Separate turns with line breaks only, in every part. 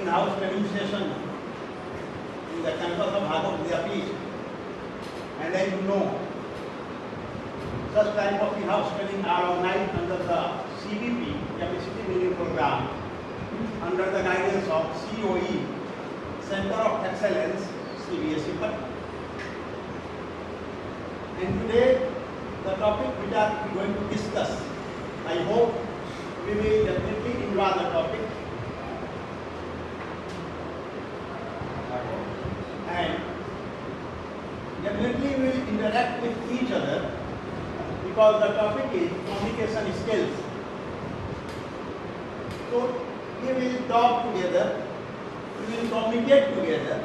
house training session in the campus of Bhagavad Vidyapeeth. And as you know, such type of in-house training are organized under the CBP, Capacity Building Program, under the guidance of COE, Center of Excellence, CBSE Patna. And today, the topic which we are going to discuss, I hope we will definitely enjoy the topic. And definitely we will interact with each other because the topic is communication skills. So we will talk together, we will communicate together,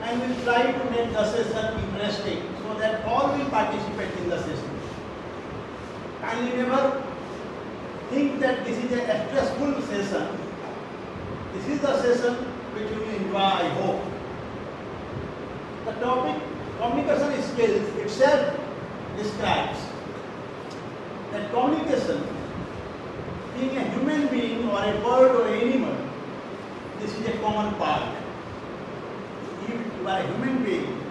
and we will try to make the session interesting so that all will participate in the session. Kindly never think that this is a stressful session. This is the session which you will enjoy, I hope. The topic communication skills itself describes that communication, being a human being or a bird or animal, this is a common part. If you are a human being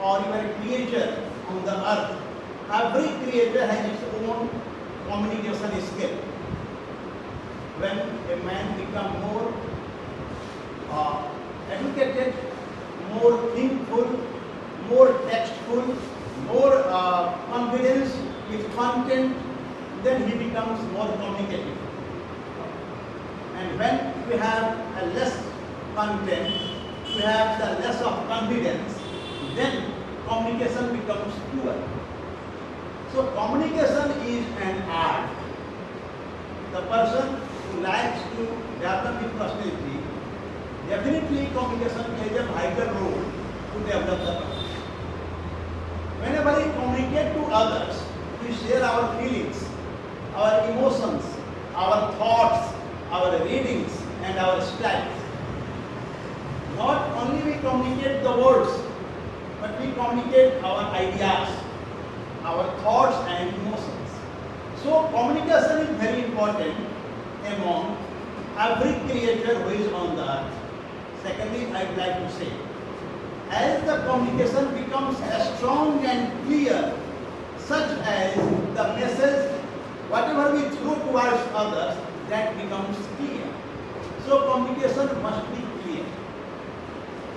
or you are a creature on the earth, every creature has its own communication skill. When a man becomes more educated, more thinkful, more textful, more confidence with content, then he becomes more communicative. And when we have a less content, we have the less of confidence, then communication becomes poor. So communication is an art. The person who likes to develop his personality, definitely communication plays a vital role to develop the person. Whenever we communicate to others, we share our feelings, our emotions, our thoughts, our readings and our styles. Not only we communicate the words, but we communicate our ideas, our thoughts and emotions. So communication is very important among every creature who is on the earth. Secondly, I would like to say, as the communication becomes strong and clear, such as the message, whatever we throw towards others, that becomes clear. So communication must be clear.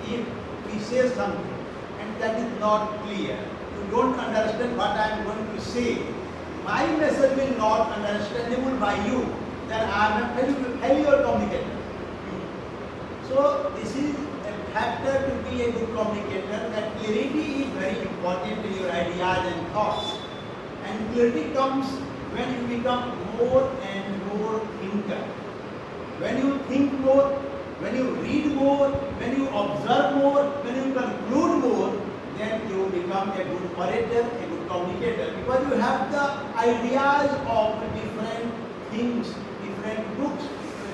If we say something and that is not clear, you don't understand what I am going to say, my message will not understandable by you, then I am a failure communicator. So this is a factor to be a good communicator, that clarity is very important in your ideas and thoughts. And clarity comes when you become more and more thinker. When you think more, when you read more, when you observe more, when you conclude more, then you become a good orator, a good communicator, because you have the ideas of different things, different books,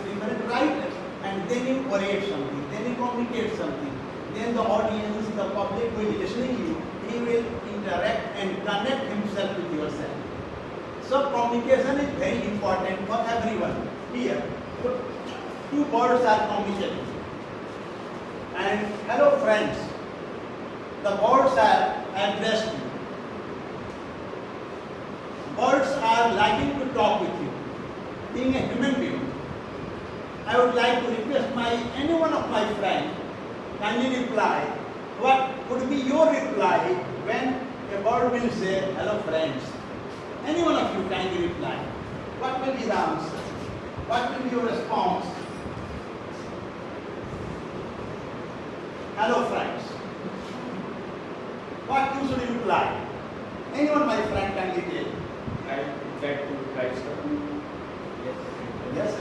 different writers, and then you orate something, then you communicate something, then the audience, the public who is listening to you, he will interact and connect himself with yourself. So communication is very important for everyone. Here, two birds are communicating. And hello friends, the birds are addressed you. Birds are liking to talk with you. Being a human being, I would like to request any one of my friends, kindly reply. What would be your reply when a bird will say, hello friends? Any one of you kindly reply. What will be the answer? What will be your response? Hello friends. What you should reply? Anyone, my friend, kindly tell.
I would like to reply, sir.
Yes.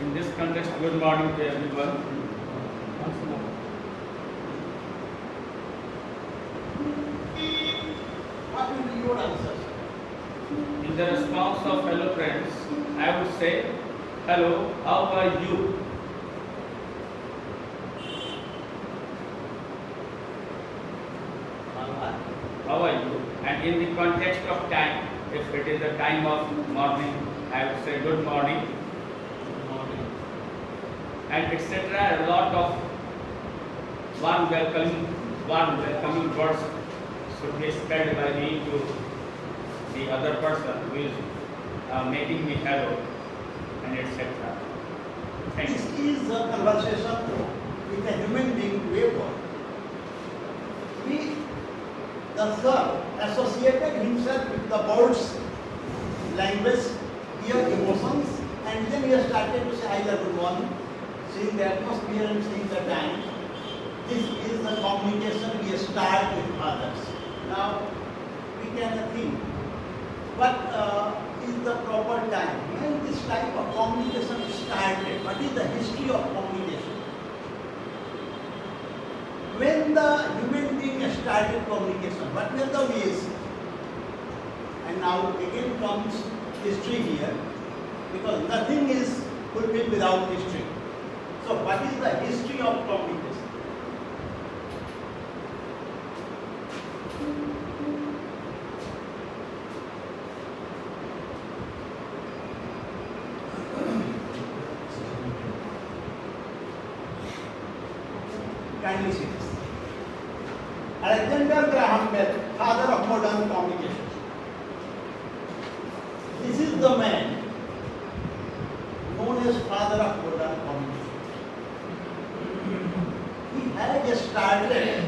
In this context, good morning to everyone.
What will be your answer?
In the response of hello friends, I would say, hello, how are you? How are you? And in the context of time, if it is the time of morning, I would say good morning. and etc. A lot of one welcoming words should be spread by me to the other person who is making me hello and etc. Thank
This
you.
is a conversation with a human being waver. The sir associated himself with the bird's language, their emotions, and then he started to say either good morning, seeing the atmosphere and seeing the time. This is the communication we start with others. Now, we can think what is the proper time when this type of communication started? What is the history of communication? When the human being started communication, what were the ways? And now again comes history here, because nothing is fulfilled without history. So what is the history of communication? Kindly see this. Alexander Graham Bell, father of modern communication. This is the man known as father of modern communication. He has started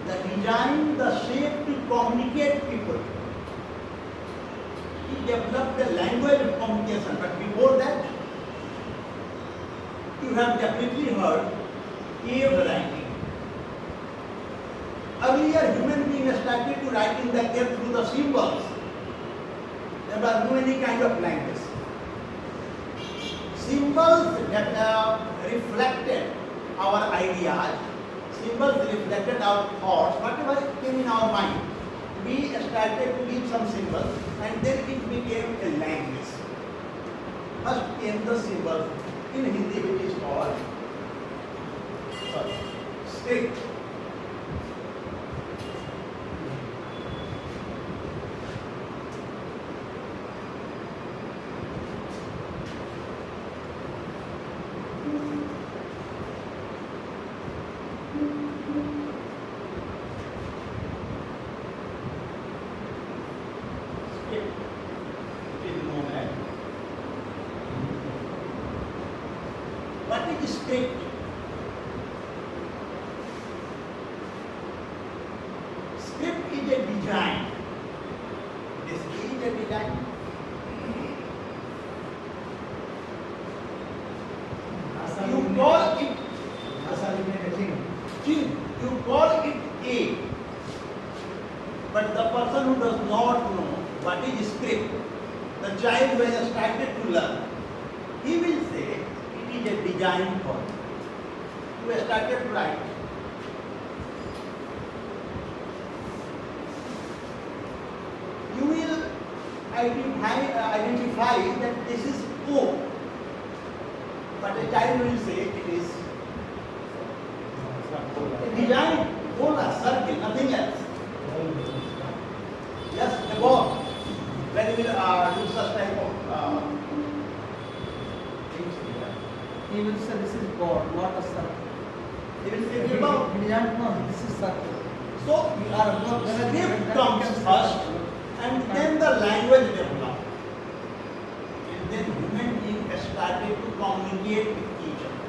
the design, the shape to communicate people. He developed the language of communication, but before that, you have definitely heard cave writing. Earlier, human beings started to write in the cave through the symbols. There was no any kind of language. Symbols reflected our ideas. Symbols reflected our thoughts. Whatever came in our mind, we started to give some symbols, and then it became a language. First came the symbol. In Hindi, which is called script. What is script? Script is a design. This is a design. You call it you call it A, but the person who does not know what is script, the child who has started to learn, he will say it is a design for who has started to write. You will identify that this is O, but a child will say it is a design, a circle, nothing else. Yes, a ball. When you will do such type of things here,
He will say this is God, not a circle.
he will say about.
He doesn't know this is circle.
So script comes first, and then the language develops. And then human beings started to communicate with each other,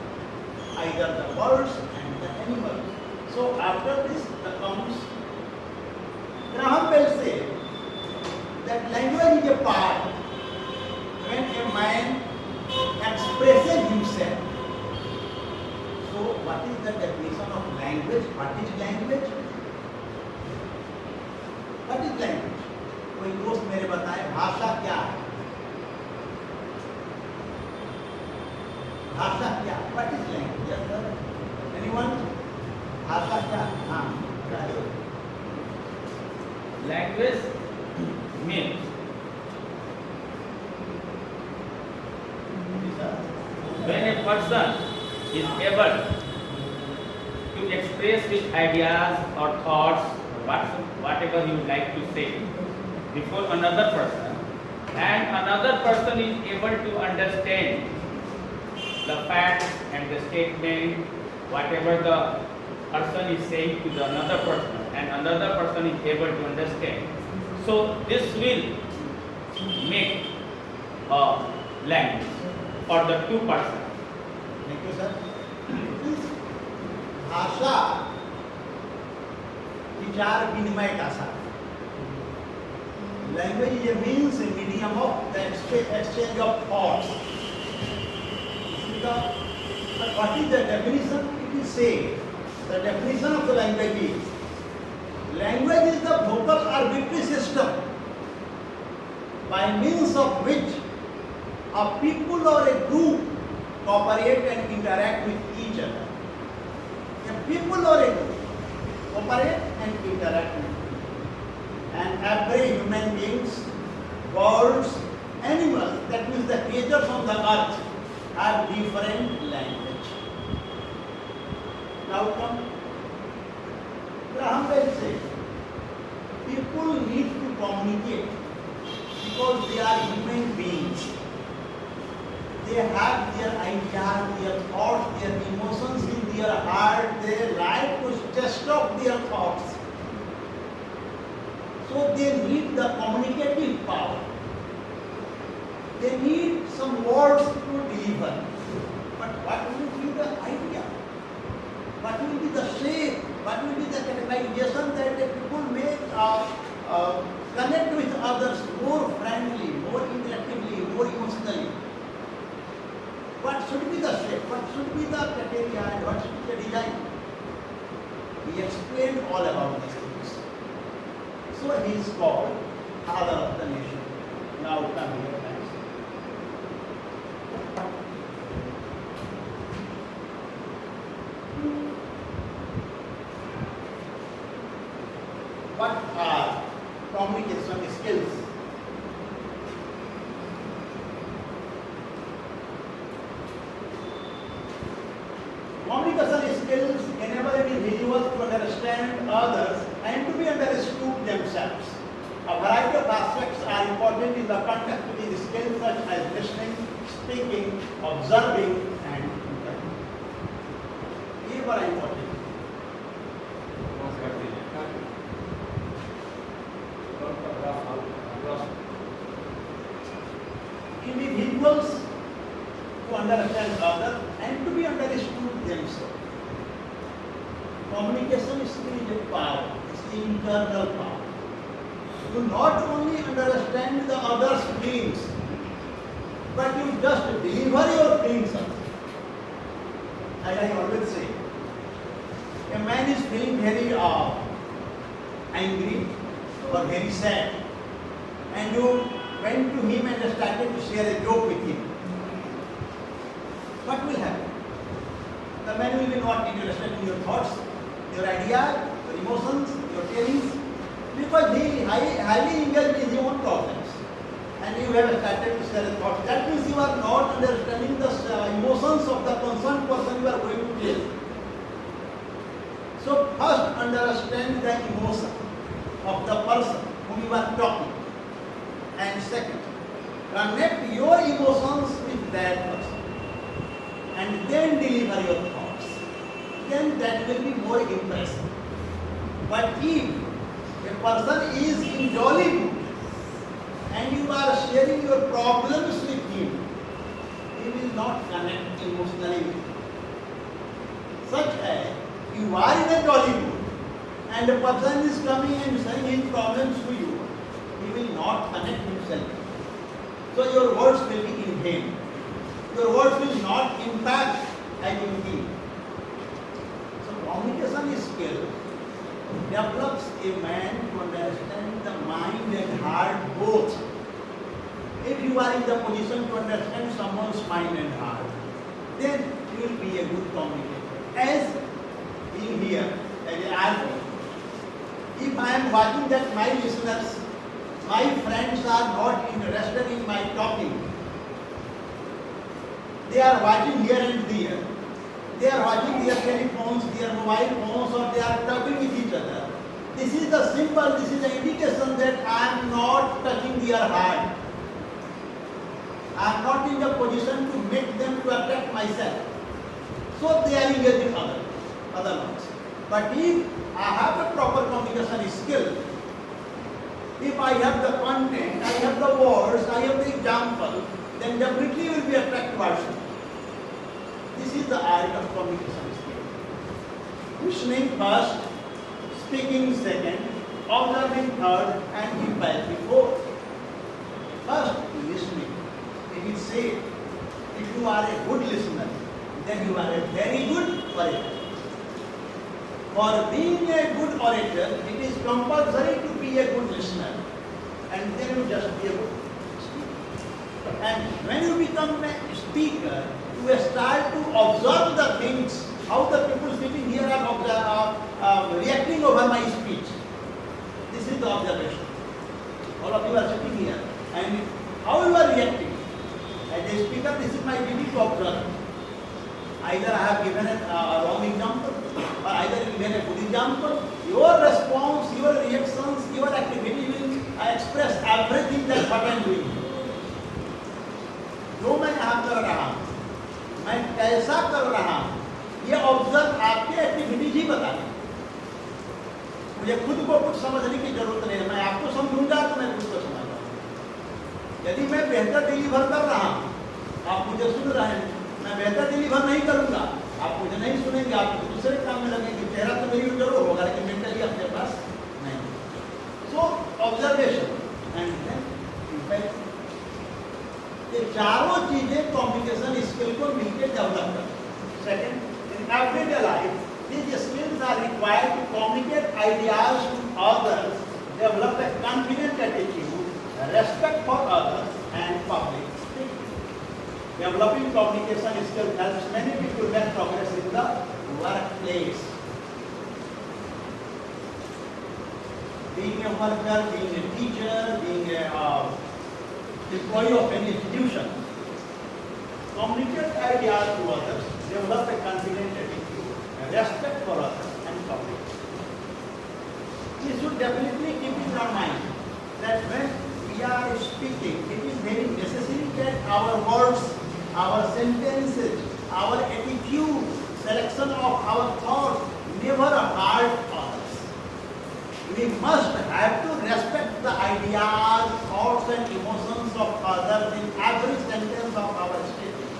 either the birds and the animals. So after this comes, Graham Bell said that language is a part when a man expresses himself. So what is the definition of language? What is language? What is language? कोई दोस्त मेरे बताए भाषा क्या है? भाषा क्या? What is language? Yes, sir. Anyone? भाषा क्या? हाँ.
Language means when a person is able to express his ideas or thoughts, whatever you like to say, before another person, and another person is able to understand the facts and the statement, whatever the person is saying to the another person, and another person is able to understand. So this will make a language for the two persons.
Thank you, sir. भाषा विचार विनिमय का साधन. Language is a means, a medium of the exchange of thoughts. What is the definition? It is saying the definition of the language is the vocal arbitrary system by means of which a people or a group cooperate and interact with each other. A people or a group cooperate and interact with each other. And every human beings, birds, animals, that means the creatures on the earth, have different language. Now come, Graham Bell says, people need to communicate because they are human beings. They have their ideas, their thoughts, their emotions in their heart. They like to test out their thoughts. So they need the communicative power. They need some words to deliver. But what will be the idea? What will be the shape? What will be the categorization that the people may connect with others more friendly, more interactively, more emotionally? What should be the shape? What should be the criteria and what should be the design? He explained all about these things. So he is called Father of the Nation. Now come here, guys. What are communication skills? Communication skills enable individuals to understand others and to be understood themselves. A variety of aspects are important in the context of these skills such as listening, speaking, observing, and interpreting. These are important. Individuals to understand others and to be understood themselves. Communication skill is a power, it's the internal power. You not only understand the other's feelings, but you just deliver your feelings also. As I always say, a man is feeling very angry or very sad, and you went to him and started to share a joke with him. What will happen? The man will be not interested in your thoughts, your ideas, your emotions, your feelings, because he is highly engaged in his own problems. And you have started to share a thought. That means you are not understanding the emotions of the concerned person you are going to tell. So first understand the emotion of the person whom you are talking. And second, connect your emotions with that person. And then deliver your thoughts. Then that will be more impressive. But if a person is in jolly mood and you are sharing your problems with him, he will not connect emotionally with you. Such as you are in a jolly mood and a person is coming and saying his problems to you, he will not connect himself. So your words will be in vain. Your words will not impact anything. So communication skill develops a man to understand the mind and heart both. If you are in the position to understand someone's mind and heart, then you will be a good communicator. As in here, as an alpha, if I am watching that my listeners, my friends are not interested in my talking, they are watching here and there. They are watching their telephones, their mobile phones, or they are talking with each other. This is the symbol, this is the indication that I am not touching their heart. I am not in the position to make them to attract myself. So they are engaged in other ones. But if I have a proper communication skill, if I have the content, I have the words, I have the example, then definitely you will be attracted towards it. This is the art of communication skill. Listening first, speaking second, observing third, and empathy fourth. First, listening. It is said, if you are a good listener, then you are a very good orator. For being a good orator, it is compulsory to be a good listener, and then you just be a good speaker. And when you become a speaker, you start to observe the things, how the people sitting here are reacting over my speech. This is the observation. All of you are sitting here, and how you are reacting. As a speaker, this is my duty to observe. Either I have given a wrong example, or either given a good example. Your response, your reactions, your activity will express everything that what I am doing. जो मैं यहाँ कर रहा हूँ, मैं कैसा कर रहा हूँ, ये ऑब्जर्व आपके एक्टिविटीज ही बताएं। मुझे खुद को कुछ समझने की जरूरत नहीं है, मैं आपको समझूंगा तो मैं खुद को समझूंगा। यदि मैं बेहतर डिलीवर कर रहा हूँ, आप मुझे सुन रहे हैं, मैं बेहतर डिलीवर नहीं करूंगा, आप मुझे नहीं सुनेंगे, आप दूसरे काम में लगेंगे। चेहरा तो मेरी जरूर होगा, लेकिन मेंटली अपने पास नहीं। सो ऑब्जर्वेशन एंड देन इम्पैक्ट, ये चारों चीजें कम्युनिकेशन स्किल को मिलकर डेवलप करती हैं। Second, in everyday life these skills are required to communicate ideas to others, develop a confident attitude, respect for others, and public speaking. Developing communication skills helps many people make progress in the workplace. Being a worker, being a teacher, being a employee of any institution, communicate ideas to others, develop a confident attitude, respect for others, and public. We should definitely keep in our mind that when we are speaking, it is very necessary that our words, our sentences, our attitude, selection of our thoughts never hurt others. We must have to respect the ideas, thoughts, and emotions of others in every sentence of our statement.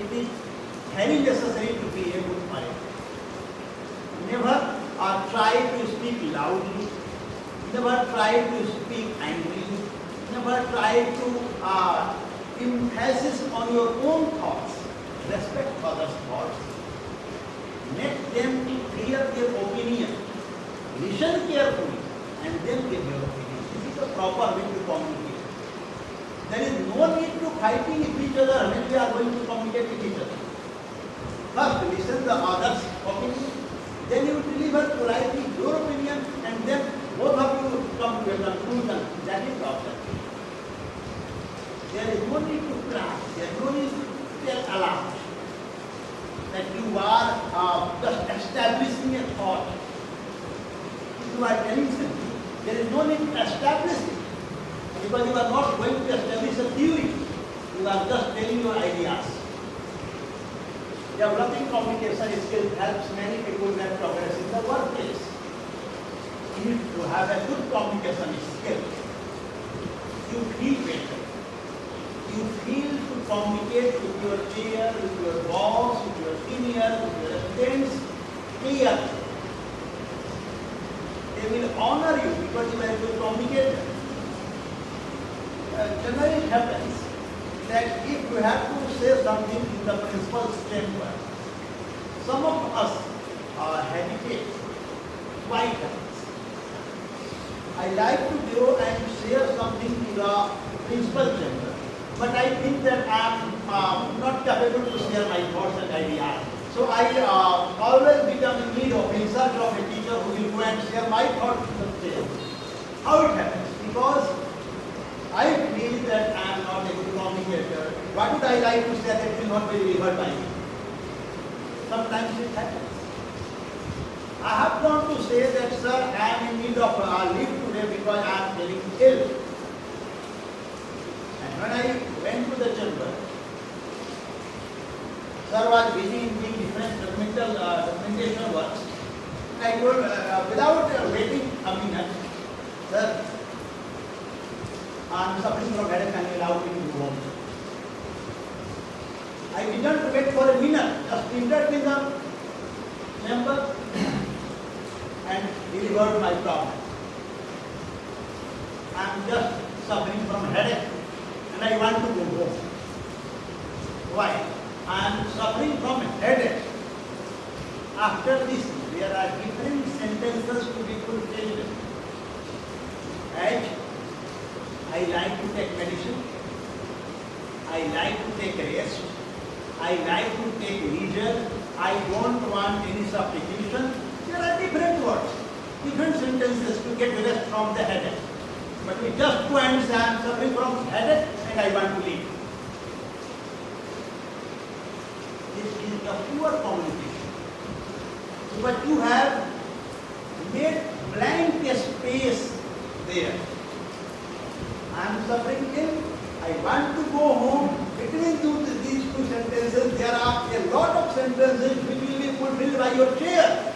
It is very necessary to be a good orator. Never try to speak loudly. Never try to speak angrily. Never try to emphasis on your own thoughts. Respect others' thoughts. Make them clear their opinion. Listen carefully and then give your opinion. This is the proper way to communicate. There is no need to fighting with each other when we are going to communicate with each other. First, listen the other's opinion. Then you deliver politely your opinion, and then both of you come to a conclusion. That is the objective. There is no need to crash. There is no need to tell aloud that you are just establishing a thought. You are telling something. There is no need to establish it, because you are not going to establish a theory. You are just telling your ideas. Developing communication skills helps many people make progress in the workplace. You need to have a good communication skill. You feel better. You feel to communicate with your peer, with your boss, with your senior, with your students clearly. They will honor you because you are a good communicator. Generally it happens that if you have to say something in the principal's chamber, some of us hesitate. Why it happens? I like to go and share something to the principal chamber, but I think that I am not capable to share my thoughts and ideas. So I always become in need of, in search of a teacher who will go and share my thoughts to the stage. How it happens? Because I feel that I am not a good communicator. What would I like to say that will not be delivered by me? Sometimes it happens. I have gone to say that, sir, I am in need of leave today because I am feeling ill. And sir was busy in doing different documentation works. And I told, without waiting a minute, sir, I'm suffering from headache and you allow me to go home. I didn't wait for a minute, just entered in the chamber and delivered my problem. I'm just suffering from headache and I want to go home. Why? I'm suffering from headache. After this, there are different sentences to be fulfilled. As I like to take medicine, I like to take rest, I like to take leisure, I don't want any substitution. There are different words, different sentences to get rest from the headache. But with just two ends, I am suffering from headache and I want to leave. This is a poor communication. But you have made blank space there. I am suffering in, I want to go home. Between these two sentences, there are a lot of sentences which will be fulfilled by your chair.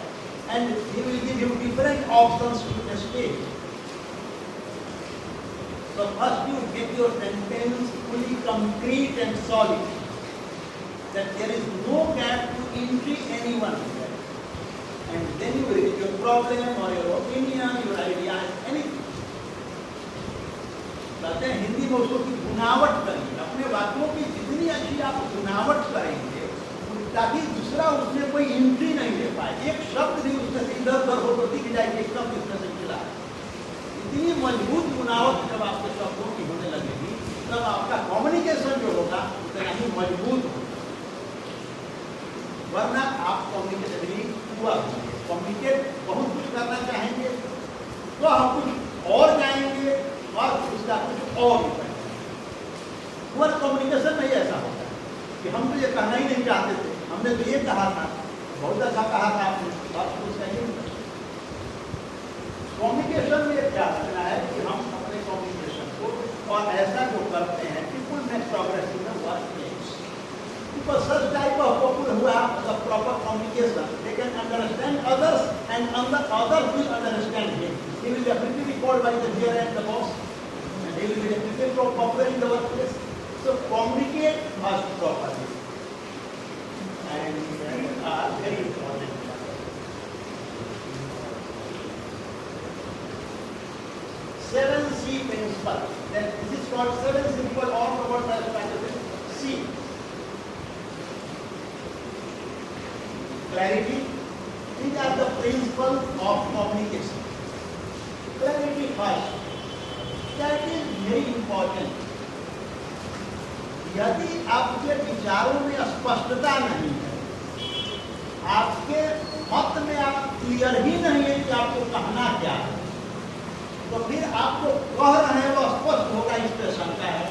And he will give you different options to state. So first you get your sentence fully concrete and solid. That there is no gap to intrigue anyone. And then you will get your problem or your opinion, your ideas, anything. कहते हैं हिंदी में उसको की बुनावट करेंगे, अपने वाक्यों की जितनी अच्छी आप बुनावट करेंगे ताकि दूसरा उसमें कोई एंट्री नहीं ले पाए, एक शब्द भी उसमें से इधर उधर हो तो दिख जाए एक शब्द इसमें से निकला। इतनी मजबूत बुनावट जब आपके शब्दों की होने लगेगी तब आपका कम्युनिकेशन जो होगा उतना ही मजबूत होगा। वरना आप कम्युनिकेटली हुआ कम्युनिकेट बहुत कुछ करना चाहेंगे तो हम कुछ और जाएंगे और उसका कुछ और ही करेंगे। हुआ कम्युनिकेशन नहीं ऐसा होता है कि हम तो ये कहना ही नहीं चाहते थे, हमने तो ये कहा था, बहुत अच्छा कहा था आपने, बात कुछ कहीं नहीं। कम्युनिकेशन में क्या रखना है कि हम अपने कम्युनिकेशन को और ऐसा जो करते हैं people make progress in the work place. Because such type of people who have the proper communication, they can understand others and others will understand him. He will definitely be called by the dear and the boss, and he will be definitely popular in the workplace. So communicate us properly, and very important. Seven C principle. That this is called seven simple or proper strategies. C. Clarity. These are the principles of communication. Clarity first. That is very important. यदि आपके विचारों में स्पष्टता नहीं है, आपके मत में आप क्लियर ही नहीं है कि आपको कहना क्या है, तो फिर आपको कह रहे हैं वो स्पष्ट होगा इस पे शंका है।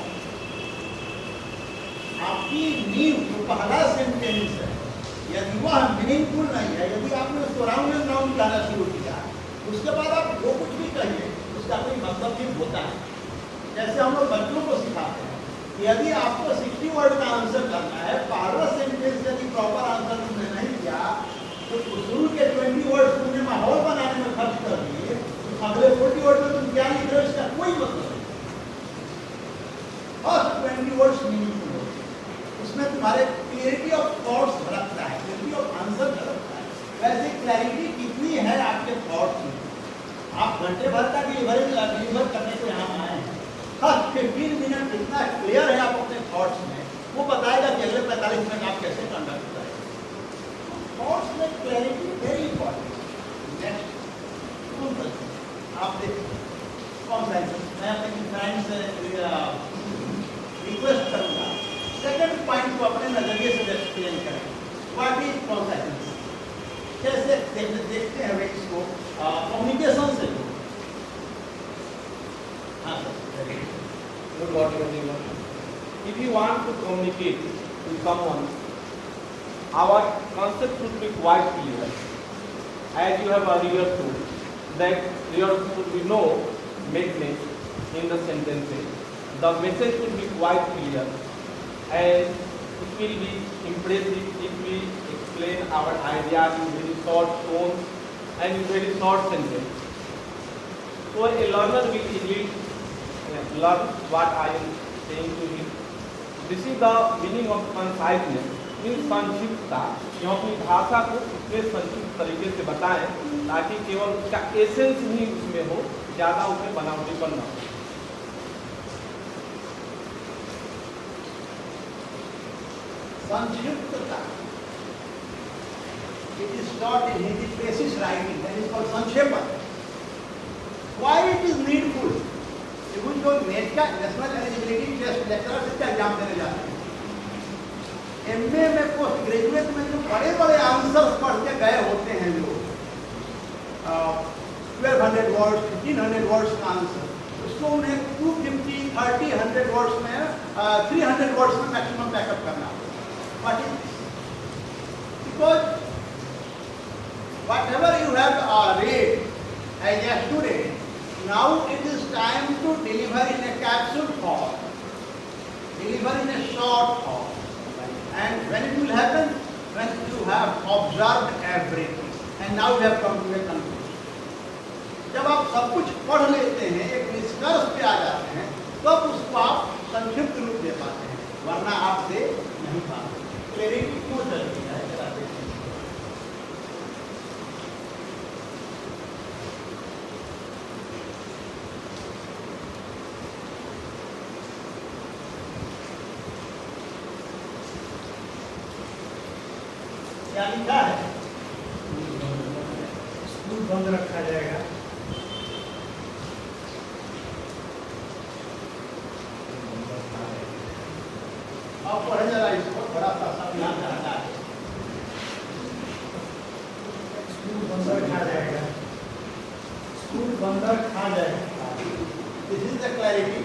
आपकी नींव जो पहला सेंटेंस है यदि वह मीनिंगफुल नहीं है, यदि आपने उसको राउंड एंड राउंड कहना शुरू किया उसके बाद आप जो कुछ भी कहिए उसका कोई मतलब भी होता है। जैसे हम लोग बच्चों को सिखाते हैं कि यदि आपको 60 वर्ड का आंसर करना है, पहला सेंटेंस यदि प्रॉपर आंसर तुमने नहीं किया तो शुरू के 20 वर्ड तुमने माहौल बनाने में खर्च कर दिए, तो अगले 40 वर्ड में तुम क्या लिख रहे हो इसका कोई मतलब नहीं। फर्स्ट 20 वर्ड्स मीनिंगफुल हो, उसमें तुम्हारे क्लियरिटी ऑफ थॉट्स झलकता है, क्लियरिटी ऑफ आंसर झलकता है। वैसे क्लैरिटी कितनी है आपके थॉट्स में? आप घंटे भर का डिलीवर करने को यहाँ आए हैं, फर्स्ट 15 मिनट इतना क्लियर है आप अपने थॉट्स में, वो बताएगा कि अगले 45 मिनट आप कैसे कंडक्ट करेंगे। थॉट्स में क्लैरिटी वेरी इंपॉर्टेंट। नेक्स्ट आप देखिए कौन सा है, मैं अपने फ्रेंड से रिक्वेस्ट करूँगा सेकंड पॉइंट को अपने नजरिए से एक्सप्लेन करें। व्हाट इज कॉन्सेप्ट, कैसे देखते हैं इसको कम्युनिकेशन से। हाँ sir.
Good morning everyone. If you want to communicate with someone, our concept should be quite clear. As you have earlier told, that there should be no message in the sentences. The message should be quite clear, and it will be impressive if we explain our ideas in very short tones and in very short sentence. So a learner will easily learn what I am saying to him. This is the meaning of conciseness, means संक्षिप्तता. हम अपनी भाषा को इतने संक्षिप्त तरीके से बताएं ताकि केवल उसका एसेंस ही उसमें हो, ज़्यादा उसमें बनावटीपन न हो.
संक्षिप्तता. It is taught in Hindi basis writing, that is called संक्षेपण. Why it is needful? कुछ लोग नेट का नेशनल एलिजिबिलिटी टेस्ट लेक्चरर से एग्जाम देने जाते हैं. एमए में पोस्ट ग्रेजुएट में जो बड़े बड़े आंसर्स पढ़ के गए होते हैं लोग, 1200 वर्ड्स 1500 वर्ड्स का आंसर, उसको उन्हें 250 30 100 वर्ड्स में 300 वर्ड्स में मैक्सिमम बैकअप करना. What is this? Because whatever you have read as a student, now it is time to deliver in a capsule form, deliver in a short form. And when it will happen? When you have observed everything. And now you have come to a conclusion. जब आप सब कुछ पढ़ लेते हैं, एक निष्कर्ष पे आ जाते हैं, तब उसको आप संक्षिप्त रूप दे पाते हैं, वरना आप दे नहीं पाते. क्लैरिटी क्यों जरूरी है? जरा देखिए. क्या लिखा है?
स्कूल बंद रखा जाएगा.
आप पढ़े जरा इसको, बड़ा सा ध्यान रखना है.
स्कूल बंद रखा जाएगा. स्कूल बंद रखा जाएगा.
This is the clarity.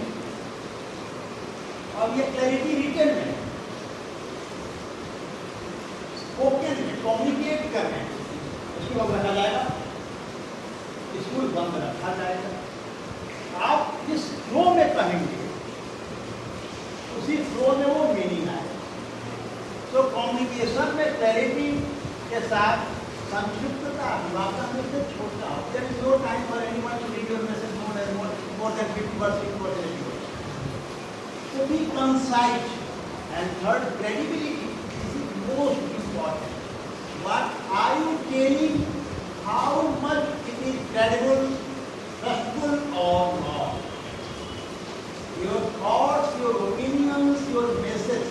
अब ये क्लैरिटी रिटन में, स्पोकन में, कम्युनिकेट करने में इसको अब रखा जाएगा. स्कूल बंद रखा जाएगा. आप जिस फ्लो में कहेंगे उसी फ्लो में वो मीनिंग आएगा. तो कम्युनिकेशन में क्लैरिटी के साथ संक्षिप्तता भाषा में से छोटा हो. There is no time for anyone to read your message more than 50 words, 60 words, 80 words. So be concise. And third, credibility. This is most important. What are you telling? How much it is credible, trustful or not? Your thoughts, your opinions, your message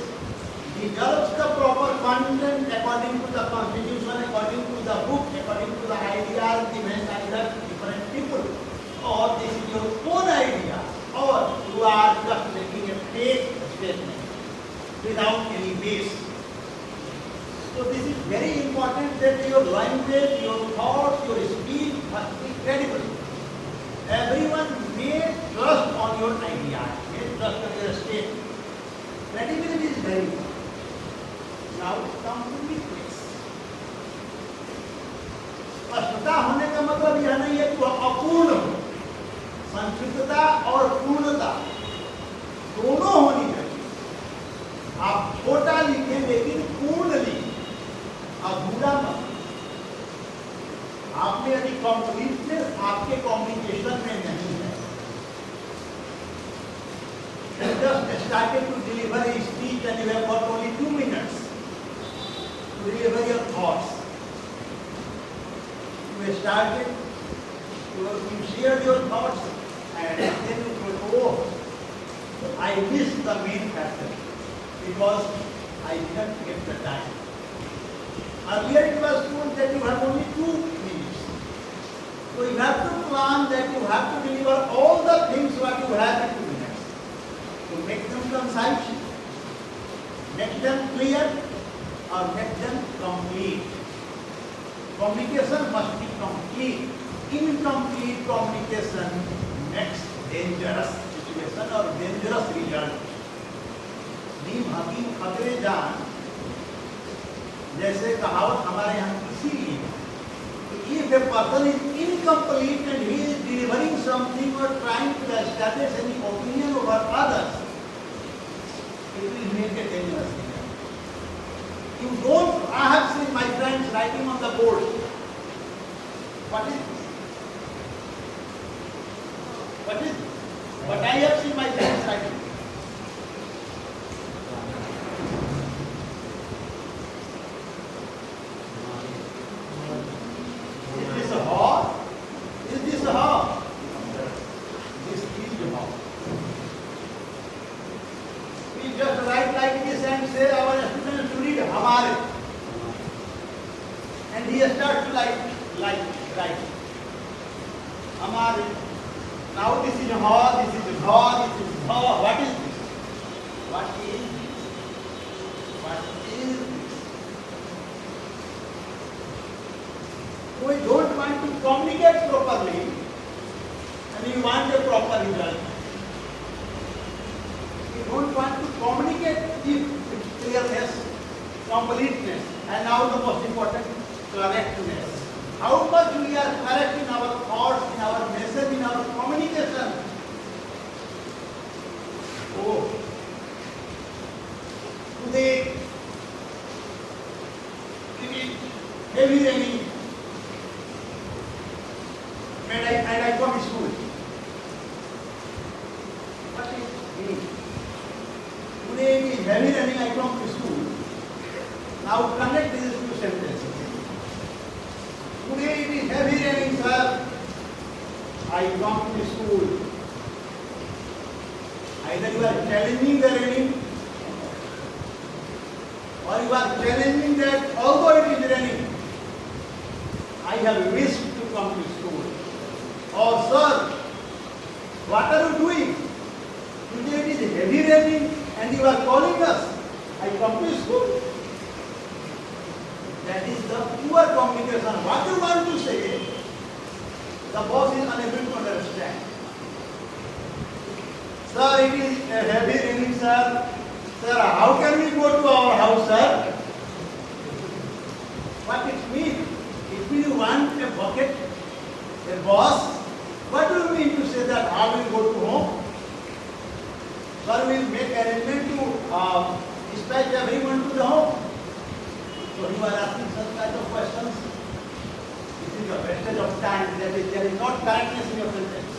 develops the proper content according to the constitution, according to the book, according to the ideas given by the different people. Or this is your own idea, or you are just making a fake statement without any base. So this is very important that your language, your thoughts, your speech must be credible. Everyone may trust on your ideas, may trust on your statement. Credibility is very important. Now come to weakness. स्पष्टता होने का मतलब यह नहीं है कि वह अपूर्ण हो. संक्षिप्तता और पूर्णता दोनों होनी चाहिए. आप छोटा लिखें लेकिन पूर्ण लिखें, अधूरा मत. आप में यदि कंप्लीटनेस आपके कम्युनिकेशन में नहीं है, you just started to deliver a speech and you have got only 2 minutes to deliver your thoughts. You started, you shared your thoughts and then you thought, oh, I missed the main factor because I didn't get the time. Earlier it was told that you have only 2 minutes. So you have to plan that you have to deliver all the things what you have in 2 minutes. To make them concise, make them clear, or make them complete. Communication must be complete. Incomplete communication makes dangerous situation or dangerous result. नीम हकीम खतरे जान जैसे कहावत हमारे यहाँ इसीलिए if a person is incomplete and he is delivering something or trying to establish any opinion over others, it will make a dangerous thing. You don't, I have seen my friends writing on the board. What is this? What is this? But I have seen my friends writing. Is this a hall? Is this a hall? This is the hall. We just write like this and say our students to read Hamare. And he starts to like write. Hamare. Now this is ha, this is ha, this is ha. What is this? What is this? What is this? We don't want to communicate properly and we want a proper result. We don't want to communicate with clearness, completeness, and now the most important, correctness. How much we are correct in our thoughts, in our message, in our communication. Oh, today it is heavy raining, and I come to school. What is it? Today it is heavy raining, I come to school. Now connect these two sentences. Today it is heavy raining, sir. I come to school. Either you are challenging the raining, or you are challenging that although it is raining, I have wished to come to school. Or sir, what are you doing? Today it is heavy raining and you are calling us. I come to school. That is the poor communication. What you want to say, the boss is unable to understand. Sir, it is a heavy raining, sir. Sir, how can we go to our house, sir? What it means? If you want a bucket, a boss, what do you mean to say that how will go to home? Sir, we will make arrangement to dispatch everyone to the home. So you are asking such kind of questions. This is your wastage of time. There is not correctness in your sentence.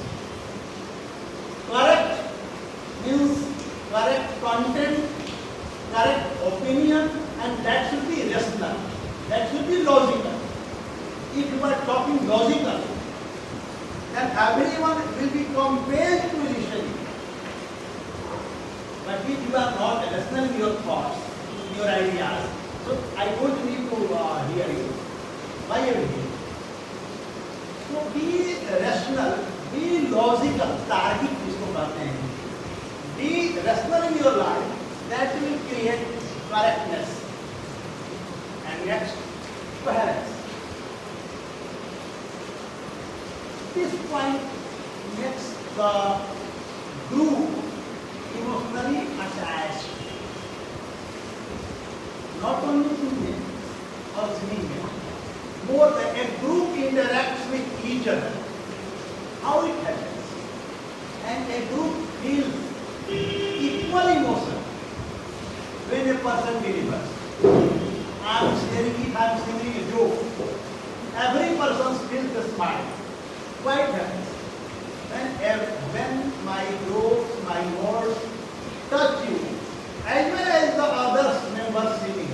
Correct means correct content, correct opinion, and that should be rational. That should be logical. If you are talking logical, then everyone will be compelled to listen. But if you are not rational in your thoughts, in your ideas, so I don't need to hear you. Why are you here? So be rational, be logical, तार्किक जिसको कहते हैं. Be rational in your life. That will create correctness. And next, coherence. This point makes the group emotionally attached. Not only to them or seeing them. More than a group interacts with each other. How it happens? And a group feels equal emotion when a person delivers. I am sharing it, I am sharing a joke. Every person feels a smile. Why it happens? When my jokes, my words touch you, as well as the other members sitting,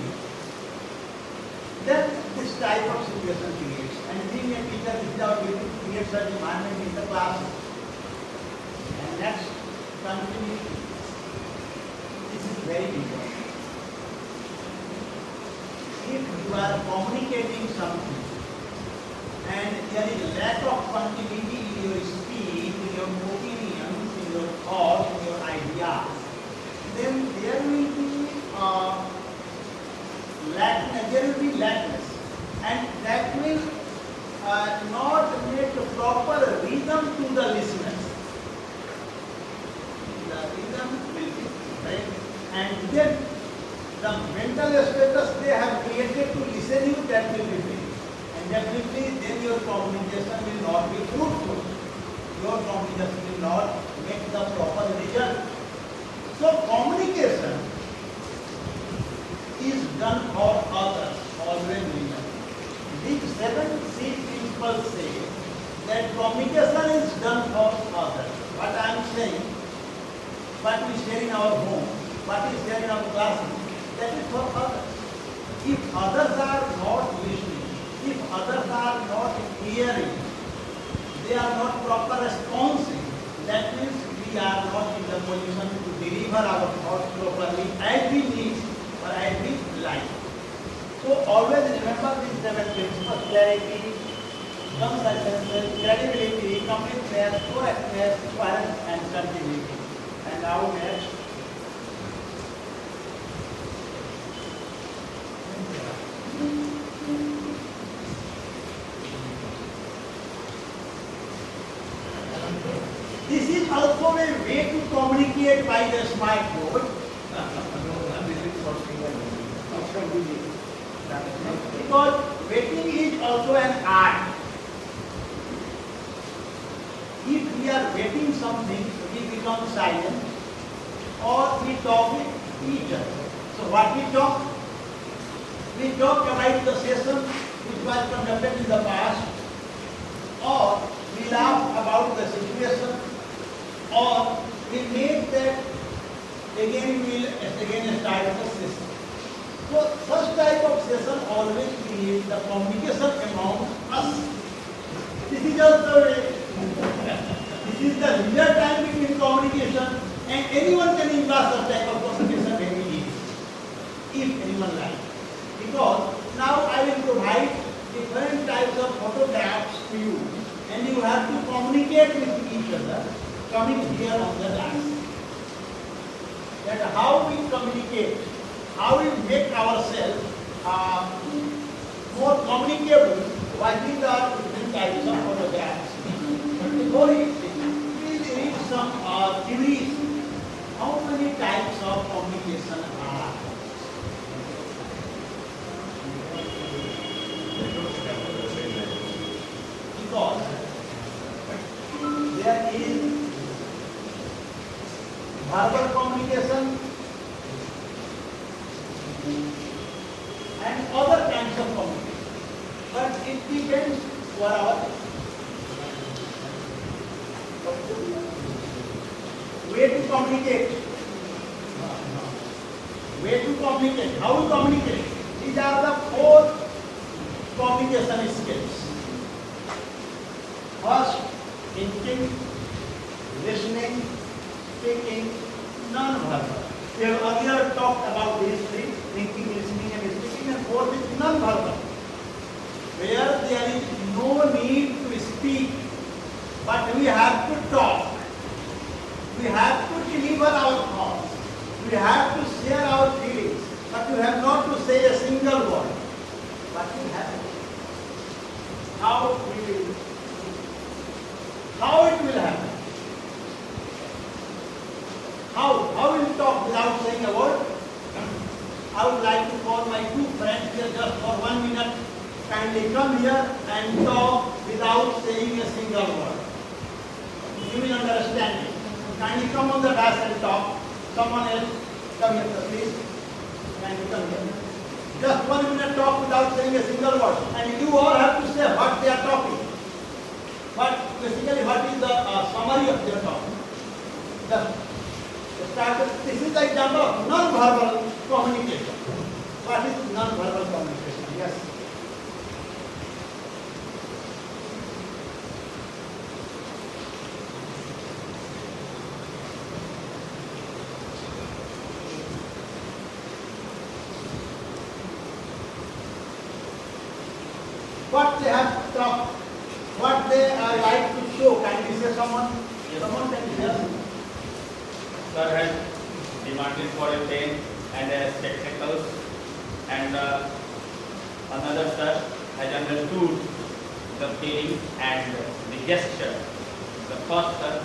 then this type of situation creates. And being a teacher is our duty to create such environment in the classroom. And next, continuity. This is very important. If you are communicating something and there is lack of continuity in your speech, in your opinions, in your thoughts, in your ideas, then there will be lackness, and that will not make a proper rhythm to the listeners. The rhythm will be right, and then the mental status they have created to listen you, that will be failed. And definitely then your communication will not be fruitful. Your communication will not make the proper result. So communication is done for others. Always remember. These 7 C principles say that communication is done for others. What I am saying, what we share in our home, what we share in our classroom, that is for others. If others are not listening, if others are not hearing, they are not proper responsive, that means we are not in the position to deliver our thoughts properly as we need or as we like. So always remember these 7 principles: clarity, consistency, credibility, completeness, correctness, coherence, and continuity. And now next. This is also a way to communicate by the smart board. Because waiting is also an art. If we are waiting something, we become silent or we talk with each other. So what we talk? We talk about the session which was conducted in the past, or we laugh about the situation, or we make that again we will start the session. So such type of session always creates the communication among us. This is also this is the real time between communication, and anyone can impart such type of communication very easily, if anyone likes. Because now I will provide different types of photographs to you, and you have to communicate with each other coming here on the dance. That how we communicate, how we make ourselves more communicable by these are different types of photographs. But before it, please read some theories. How many types of communication are? Because there is verbal communication and other kinds of communication. But it depends for our way to communicate. Way to communicate. How to communicate? These are the 4 communication skills. First, thinking, listening, speaking, non-verbal. We have earlier talked about these 3: thinking, listening, and speaking, and 4th is non-verbal, where there is no need to speak, but we have to talk. We have to deliver our thoughts. We have to share our feelings, but you have not to say a single word. But you have to. How we will? How it will happen? How will you talk without saying a word? I would like to call my 2 friends here just for 1 minute. Kindly come here and talk without saying a single word. You will understand it. Kindly come on the dash and talk. Someone else, come here, sir, please. Kindly come here. Just 1 minute talk without saying a single word. And you all have to say what they are talking. But basically, what is the summary of their talk? This is the example of non-verbal communication. What is non-verbal communication? Yes. What they have talked, what they like to show. Can you say someone? Someone can hear.
Sir has demanded for a pen and a spectacles, and another sir has understood the feeling and the gesture. The first sir,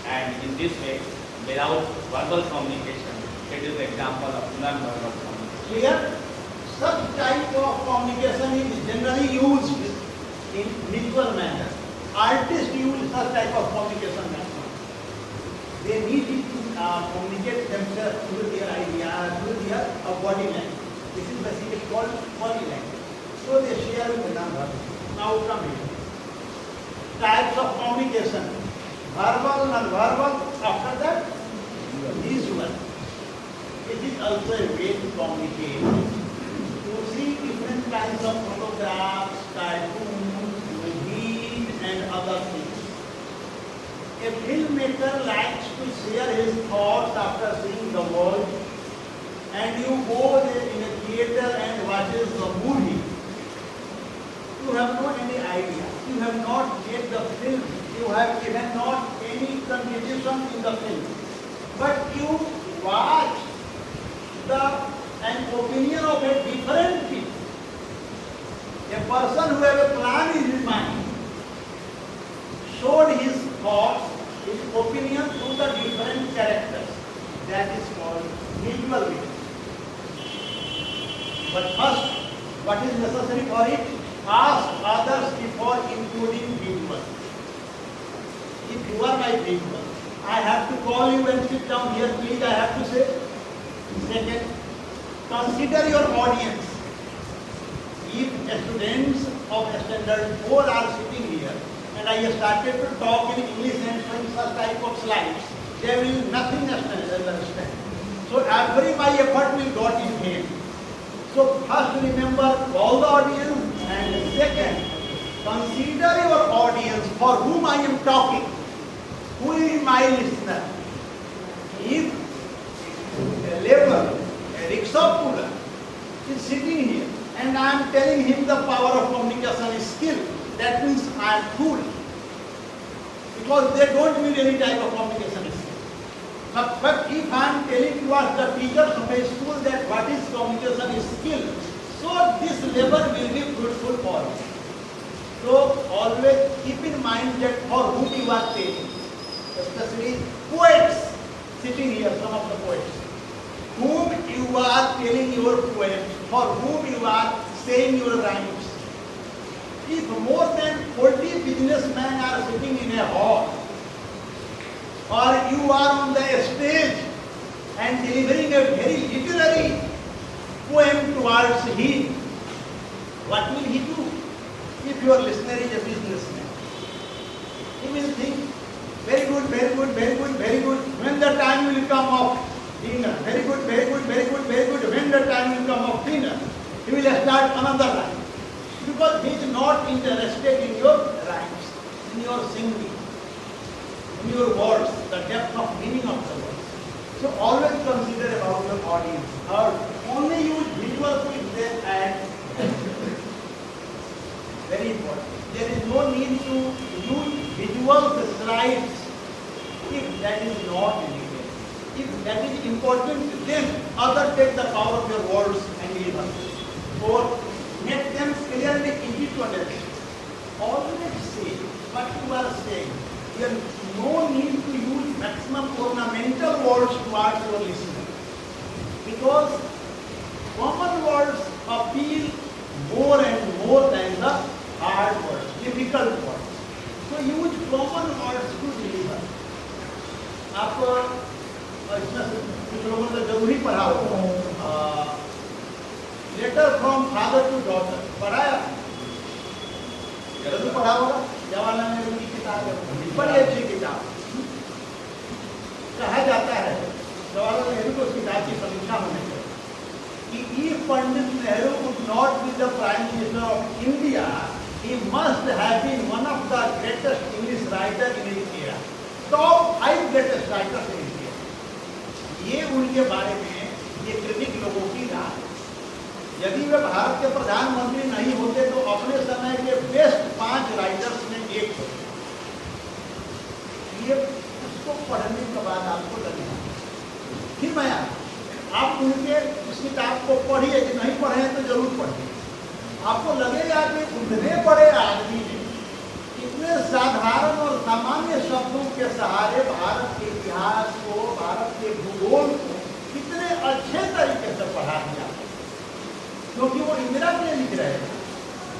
and in this way, without verbal communication, it is the example of non-verbal communication.
Clear? Such type of communication is generally used in visual manner. Artists use such type of communication method. They need to communicate themselves through their ideas, through their body language. This is basically called body language. So they share with number. Now come here. Types of communication: verbal, non-verbal. After that, visual. It is also a way to communicate. You see different kinds of photographs, cartoons, movies, and other things. A filmmaker likes to share his thoughts after seeing the world, and you go there in a theater and watches the movie. You have no any idea. You have not get the film. You have even not any contribution in the film. But you watch an opinion of a different people. A person who has a plan in his mind showed his thoughts, his opinion to the different characters. That is called visual witness. But first, what is necessary for it? Ask others before including visual. If you are my visual, I have to call you and sit down here, please, I have to say. Second, consider your audience. If students of standard 4 are sitting here and I started to talk in English and showing such type of slides, they will nothing understand. So every my effort will go in vain. So first remember all the audience, and second, consider your audience for whom I am talking. Who is my listener? If a laborer, a rickshaw puller is sitting here and I am telling him the power of communication is skill, that means I am fool. Because they don't need any type of communication skill. But if I am telling towards the teachers of a school that what is communication skill, so this labor will be fruitful for you. So always keep in mind that for whom you are telling, especially poets sitting here, some of the poets, whom you are telling your poems, for whom you are saying your rhymes. If more than 40 businessmen are sitting in a hall, or you are on the stage and delivering a very literary poem towards him, what will he do? If your listener is a businessman, he will think, very good, very good, very good, very good. When the time will come of dinner, very good, very good, very good, very good. When the time will come of dinner, he will start another line. Because he is not interested in your rhymes, in your singing, in your words, the depth of meaning of the words. So always consider about your audience. Or only use visual if they add. Very important. There is no need to use visual slides if that is not needed. If that is important, then others take the power of your words and deliver. Or make them clearly easy to understand. Always say what you are saying. There is no need to use maximum ornamental words towards your listener. Because common words appeal more and more than the hard words, difficult words. So use common words to deliver. आप इसमें कुछ लोगों ने जरूरी पढ़ा हो letter from father to daughter पढ़ाया जरूर पढ़ा होगा जवाहरलाल नेहरू की किताब है बड़ी अच्छी किताब कहा जाता है जवाहरलाल नेहरू को किताब की समीक्षा होने चाहिए कि if Pandit Nehru would not be the Prime Minister of India, he must have been one of the greatest English writers in his era. Top 5 greatest writers in his era. ये उनके बारे में ये क्रिटिक लोगों की राय। यदि वे भारत के प्रधानमंत्री नहीं होते तो अपने समय के बेस्ट 5 राइटर्स में एक थे। ये उसको पढ़ने के बाद आपको लगेगा। फिर मैं आप उनके उस किताब को पढ़िए, कि नहीं पढ़े तो जरूर पढ़िए। आपको लगेगा कि उतने बड़े आदमी ने इतने साधारण और सामान्य शब्दों के सहारे भारत के इतिहास को, भारत के भूगोल को कितने अच्छे तरीके से पढ़ा दिया। क्योंकि वो इंदिरा के लिए लिख रहे थे।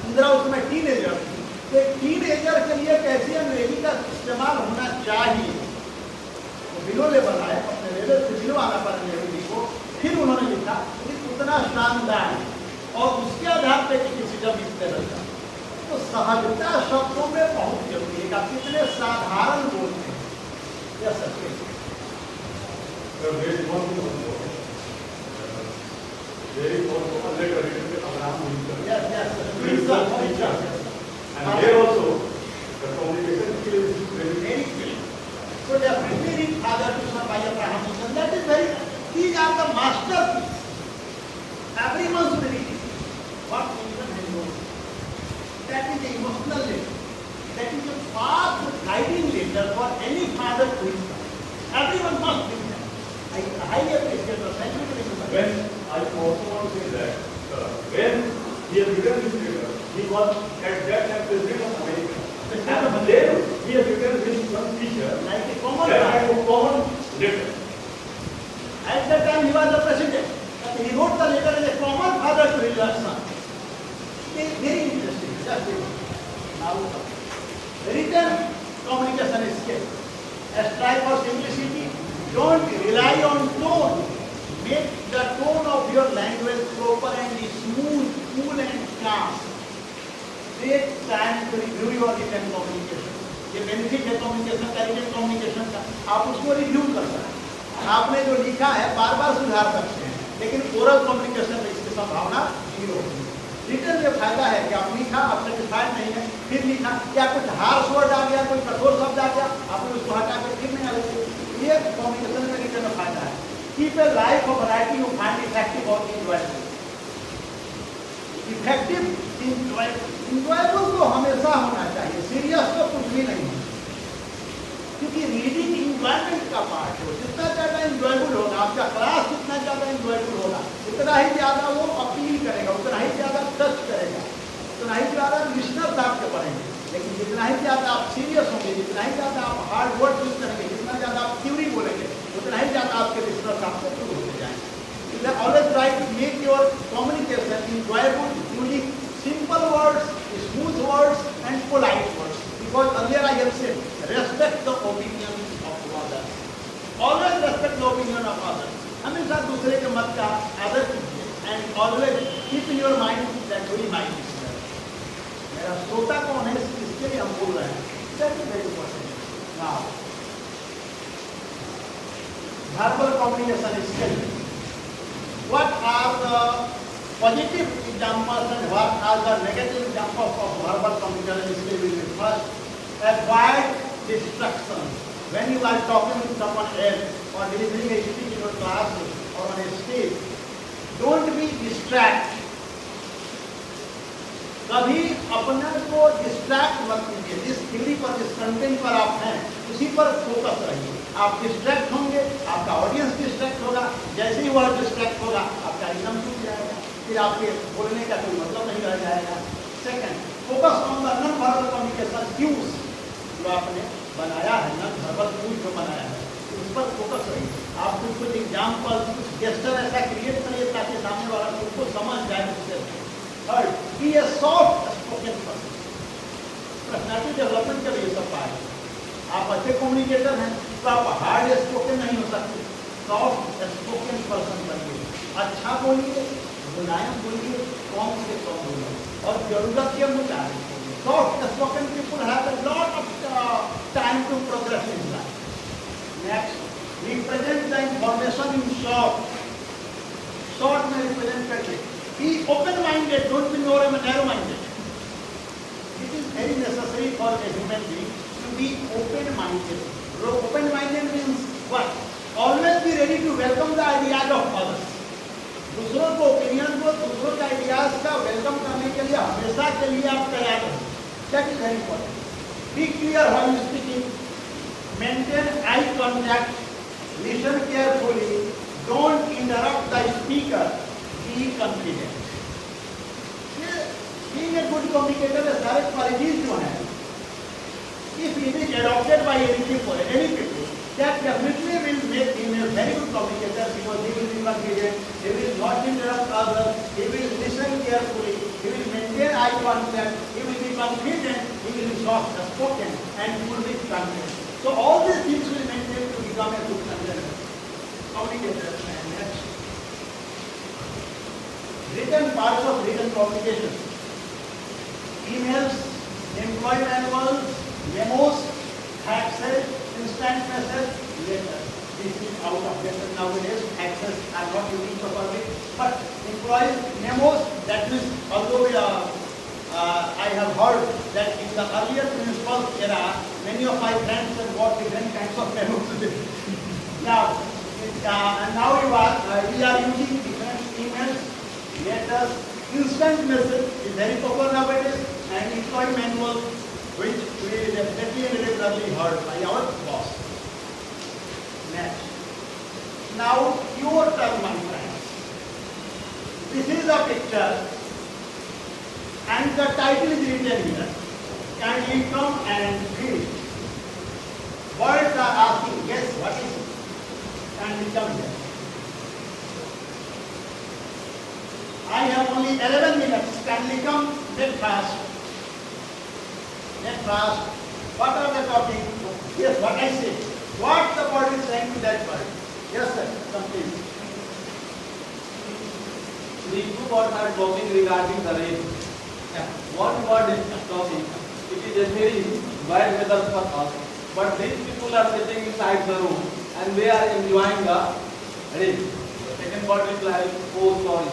इंदिरा उसमें टीनेजर थी, तो टीनेजर के लिए कैसे अंग्रेजी का इस्तेमाल होना चाहिए वो बिलो लेवल आए, अपने लेवल से बिलो आना पड़ा नेहरू जी को। फिर उन्होंने लिखा, लेकिन उतना इतना शानदार और उसके आधार पे क्रिटिसिज्म इस तरह का, तो सहजता शब्दों में बहुत जरूरी है कि आप कितने साधारण बोलते हैं। यह सत्य है।
There is one more. There is also a letter written to Abraham Lincoln.
Yes, yes, sir.
He is a teacher. And there also, the communication skill is very
Very clear. So definitely read Father to Son by Abraham Lincoln. That is very, these are the masterpiece. Everyone should read it. What Lincoln has known. That is the emotional letter. That is a path guiding letter for any father to his son. Everyone must read that. I highly appreciate your scientific information.
When I also want to say that when he has written this letter, he was at that time president of America. And then he has written this one teacher
Like a common
that
man.
kind of common letter.
At that time he was the president. But he wrote the letter as a common father to his son. It is very interesting. Just read it. Now, written communication skill. Strive for simplicity. Don't rely on tone. Make the tone of your language proper and smooth, cool and calm. Take time to review your written communication. ये benefit है communication का, written communication का। आप उसको review कर सकते हैं। आपने जो लिखा है बार बार सुधार सकते हैं, लेकिन ओरल कम्युनिकेशन में इसकी संभावना जीरो होगी। रिटन में फायदा है कि आप लिखा, आप सेटिस्फाइड नहीं है, फिर लिखा, या कुछ हार्श वर्ड आ गया, कोई कठोर शब्द आ गया, आपने उसको हटा के फिर नहीं आगे। ये कम्युनिकेशन में रिटन में फायदा है। Keep a life of variety you find effective और इंजॉयबल। इफेक्टिव इंजॉयबल तो हमेशा होना चाहिए, सीरियस तो कुछ भी नहीं है, क्योंकि रीडिंग इंजॉयमेंट का पार्ट है। जितना ज़्यादा इंजॉयबल होगा आपका क्लास, जितना ज़्यादा इंजॉयबल होगा उतना ही ज़्यादा वो अपील करेगा, उतना ही ज़्यादा टच करेगा, उतना ही ज़्यादा लिसनर्स आपके पढ़ेंगे। लेकिन जितना ही ज़्यादा आप सीरियस होंगे, जितना ही ज़्यादा आप हार्ड वर्ड यूज करेंगे, जितना ज़्यादा आप थ्योरी बोलेंगे, उतना ही ज़्यादा आपके लिसनर्स आपसे दूर होते जाएंगे। Always try to make your communication enjoyable, using simple words, smooth words, and polite words. Because earlier I have said, respect the opinion of others. Always respect the opinion of others. हमेशा दूसरे के मत का आदर कीजिए, and always keep in your mind that we mind is there. मेरा श्रोता कौन है इसके लिए हम बोल रहे हैं. That is very important. Now, verbal communication skills. What are the positive examples and what are the negative examples of verbal communication skills? First, avoid distractions. When you are talking with someone else or delivering a speech in your classroom or on a stage, don't be distracted. कभी अपने को distract मत कीजिए। जिस theory पर, जिस content पर आप हैं, उसी पर फोकस रहिए। आप डिस्ट्रैक्ट होंगे, आपका ऑडियंस डिस्ट्रैक्ट होगा। जैसे ही वह डिस्ट्रैक्ट होगा, आपका रिदम टूट जाएगा, फिर आपके बोलने का कोई मतलब नहीं रह जाएगा। Second, focus on the non verbal communication cues जो आपने बनाया है, नॉन वर्बल क्यूज जो बनाया है, उस पर फोकस रहिए। आप कुछ एग्जाम्पल, कुछ गेस्टर ऐसा क्रिएट करिए ताकि सामने वाला उनको समझ जाए उससे। Third, be a soft spoken person. Personality development के लिए सब पाए। आप अच्छे कम्युनिकेटर हैं तो आप हार्ड स्पोकन नहीं हो सकते, सॉफ्ट स्पोकन पर्सन बनिए। अच्छा बोलिए, मुलायम बोलिए, कम से कम बोलिए और जरूरत के मुताबिक बोलिए। Soft spoken people have a lot of time to progress in life. Next, represent the information in short. Short में रिप्रेजेंट करके be open-minded, don't be narrow-minded. It is very necessary for a human being to be open-minded. Open-minded means what? Always be ready to welcome the ideas of others. दूसरों को opinion को, दूसरों के ideas का welcome करने के लिए हमेशा के लिए आप तैयार रहें। That is very important. Be clear while speaking. Maintain eye contact. Listen carefully. Don't interrupt the speaker. Be confident. Being a good communicator है, सारे qualities जो हैं, if it is adopted by any people, that definitely will make him a very good communicator because he will be confident, he will not interrupt others, he will listen carefully, he will maintain eye contact, he will be confident, he will be soft spoken and full with confidence. So all these things will maintain to become a good communicator. And next, written parts of written communication. Emails, employee manuals, memos, faxes, instant message, letters. This is out of date nowadays. Faxes are not using properly. But employee memos, that means although I have heard that in the earlier municipal era, many of my friends have got different kinds of memos. Now, we are using different emails, letters, instant message is very popular nowadays, and employee manual, which we definitely and regularly heard by our boss. Next. Now, your turn, my friends. This is a picture, and the title is written here. Kindly come and read. Words are asking, guess what is it? Kindly come here. I have only 11 minutes. Kindly come, get fast. Get fast. What are the topic? Yes, what I say. What the word is saying to that word? Yes, sir. Come please.
The two words are talking regarding the rain. One word is talking. It is a very bad weather for us. But these people are sitting inside the room and they are enjoying the rain. The second word is like, oh sorry.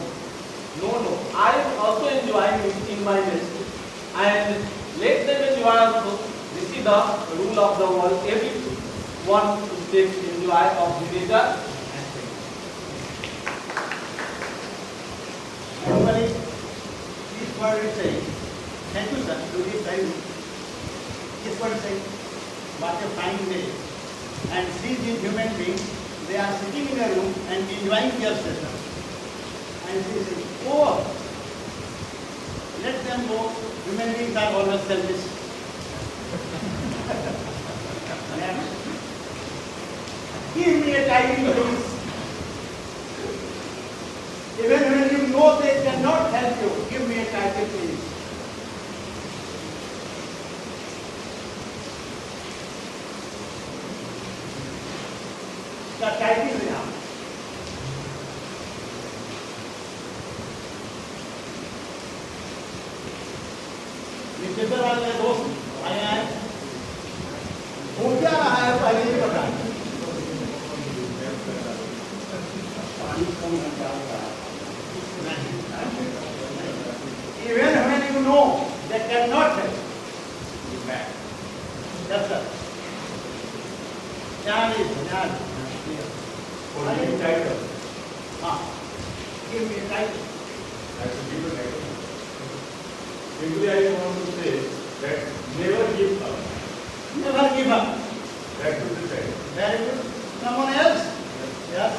No. I am also enjoying it in my midst. And let them enjoy also. This is the rule of the world. Everyone should take enjoy of the nature.
Everybody, this word is saying, thank you, sir. Do this time. This word is saying, what a fine day. And see these human beings, they are sitting in a room and enjoying their session. And she says, oh, let them go. Human beings are always selfish. Next. Give me a title, please. Even when you know they cannot help you, give me a title, please. The title is now. निश्चितर वाले दोस्त आए हैं। हो क्या रहा है पहले ही बताएं। Even when you know they cannot help. Yes, sir. Jhan.
For giving title,
Give me a title.
I should give a title. Simply, I want to say that never give up.
Never give up.
That should be said.
Very good. Someone else? Yes.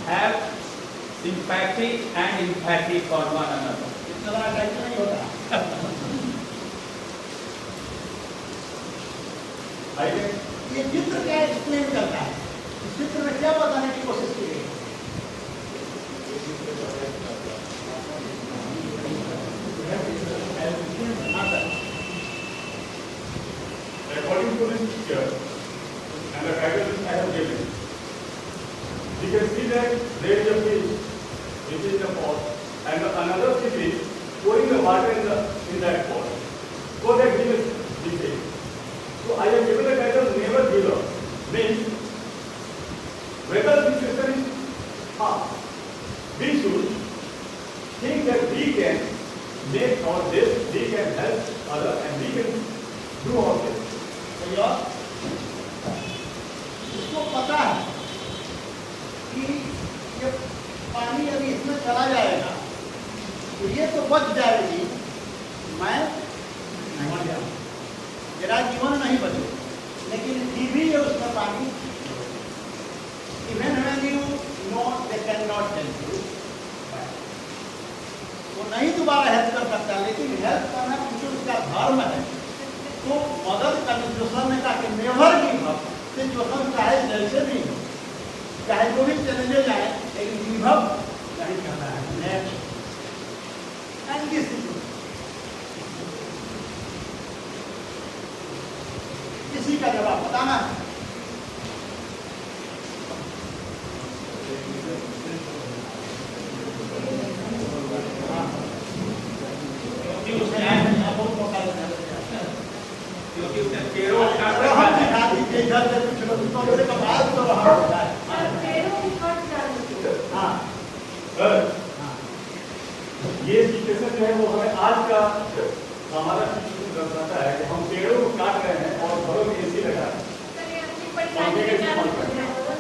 Have sympathy and empathy for one another.
इतना बड़ा title नहीं होता।
I can
ये चित्र क्या explain करता है? इस चित्र में क्या बताने की कोशिश की गई?
according to this picture and the title I have given, you can see that there is a fish which is in a pot and another fish is pouring the water in that pot. So that gives the fish. So I have given the title never give up. Means whether the situation is hard, we should think that we can make our best, we can help others and we can do our best.
सही और इसको पता है कि ये पानी अभी इसमें चला जाएगा तो ये तो बच जाएगी, मैं मर जाऊँ, मेरा जीवन नहीं बचे, लेकिन फिर भी ये उसमें पानी, even when you know they cannot help you, वो नहीं दोबारा हेल्प कर सकता, लेकिन हेल्प करना क्योंकि उसका धर्म है, तो मदद करने सिचुएशन में कहा कि नेवर गिव अप। सिचुएशन चाहे जैसे भी हो, चाहे जो भी चैलेंजेस आए, लेकिन गिव अप नहीं करना है। नेक्स्ट एंड दिस इसी का जवाब बताना है।
तो हमारा शिक्षण बताता है कि हम पेड़ों को काट रहे हैं और घरों में एसी लगा रहे हैं।
सर, ये अपनी परेशानी के कारण हो रहा है।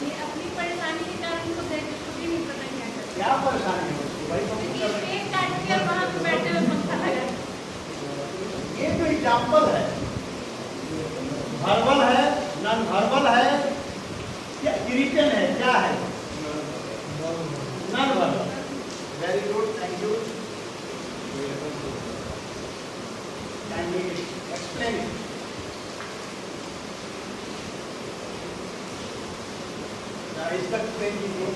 ये अपनी परेशानी के कारण उनको देख के खुद ही नहीं पता क्या करना है।
क्या परेशानी है उसको भाई? तो
देखिए, पेड़ काट के और वहाँ पे बैठे हुए पंखा लगा है।
ये जो एग्जाम्पल है, वर्बल है, नॉन वर्बल है, क्या रिटन है, क्या है? Non verbal. Very good, thank you. Can you explain it? इसका एक्सप्लेन कीजिए।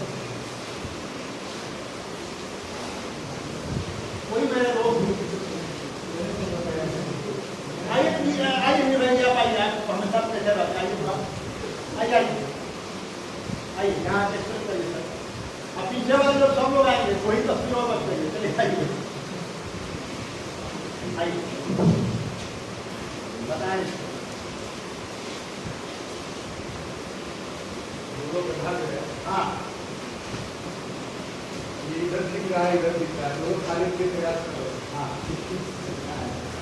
कोई मेरे दोस्त आइए नहीं आप आइए, हमें सब प्रेशर आता है। आइए आइए आइए, यहाँ डिस्कस करिए सर। अब पीछे वाले लोग सब लोग आएंगे, वही तस्वीर और बच करिए। चलिए आइए आइए, बताएं। हाँ,
ये इधर दिख रहा है, इधर दिख रहा है, दोनों खाने के प्रयास करो।
हाँ,